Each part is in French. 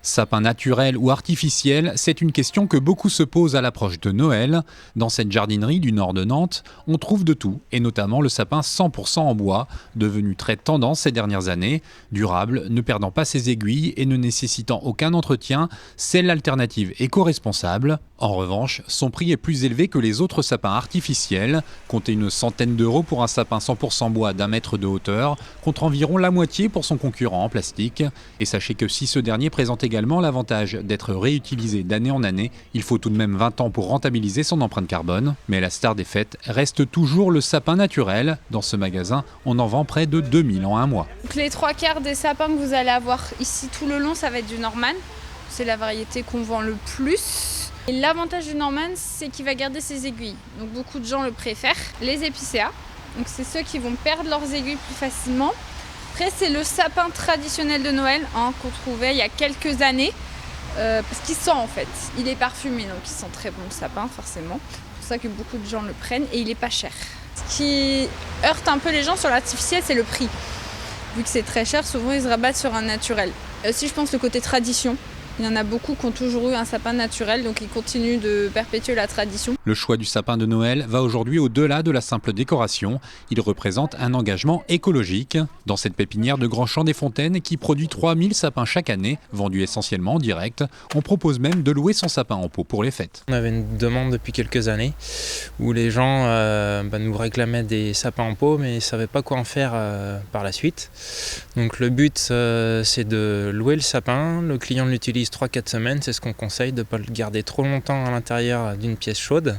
Sapin naturel ou artificiel, c'est une question que beaucoup se posent à l'approche de Noël. Dans cette jardinerie du nord de Nantes, on trouve de tout, et notamment le sapin 100% en bois, devenu très tendance ces dernières années. Durable, ne perdant pas ses aiguilles et ne nécessitant aucun entretien, c'est l'alternative éco-responsable. En revanche, son prix est plus élevé que les autres sapins artificiels. Comptez une centaine d'euros pour un sapin 100% bois d'1 mètre de hauteur, contre environ la moitié pour son concurrent en plastique. Et sachez que si ce dernier présente également l'avantage d'être réutilisé d'année en année, il faut tout de même 20 ans pour rentabiliser son empreinte carbone. Mais la star des fêtes reste toujours le sapin naturel. Dans ce magasin, on en vend près de 2000 en un mois. Donc les 3/4 des sapins que vous allez avoir ici tout le long, ça va être du Norman. C'est la variété qu'on vend le plus. Et l'avantage du Norman, c'est qu'il va garder ses aiguilles. Donc beaucoup de gens le préfèrent. Les épicéas, donc c'est ceux qui vont perdre leurs aiguilles plus facilement. Après, c'est le sapin traditionnel de Noël qu'on trouvait il y a quelques années. Parce qu'il sent en fait. Il est parfumé, donc il sent très bon le sapin forcément. C'est pour ça que beaucoup de gens le prennent et il n'est pas cher. Ce qui heurte un peu les gens sur l'artificiel, c'est le prix. Vu que c'est très cher, souvent ils se rabattent sur un naturel. Si je pense le côté tradition, il y en a beaucoup qui ont toujours eu un sapin naturel, donc ils continuent de perpétuer la tradition. Le choix du sapin de Noël va aujourd'hui au-delà de la simple décoration. Il représente un engagement écologique. Dans cette pépinière de Grand Champ des Fontaines, qui produit 3000 sapins chaque année, vendus essentiellement en direct, on propose même de louer son sapin en pot pour les fêtes. On avait une demande depuis quelques années où les gens nous réclamaient des sapins en pot, mais ne savaient pas quoi en faire par la suite. Donc le but, c'est de louer le sapin. Le client l'utilise 3-4 semaines, c'est ce qu'on conseille, de ne pas le garder trop longtemps à l'intérieur d'une pièce chaude.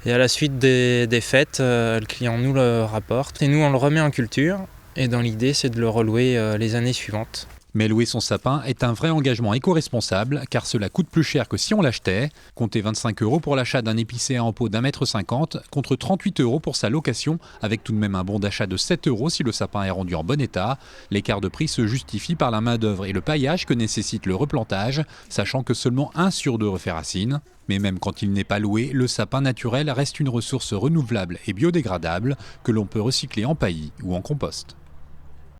Et à la suite des fêtes, le client nous le rapporte et nous on le remet en culture. Et dans l'idée, c'est de le relouer les années suivantes. Mais louer son sapin est un vrai engagement éco-responsable, car cela coûte plus cher que si on l'achetait. Comptez 25 € pour l'achat d'un épicéa en pot d'1,50 m, contre 38 € pour sa location, avec tout de même un bon d'achat de 7 € si le sapin est rendu en bon état. L'écart de prix se justifie par la main-d'œuvre et le paillage que nécessite le replantage, sachant que seulement 1 sur 2 refait racine. Mais même quand il n'est pas loué, le sapin naturel reste une ressource renouvelable et biodégradable que l'on peut recycler en paillis ou en compost.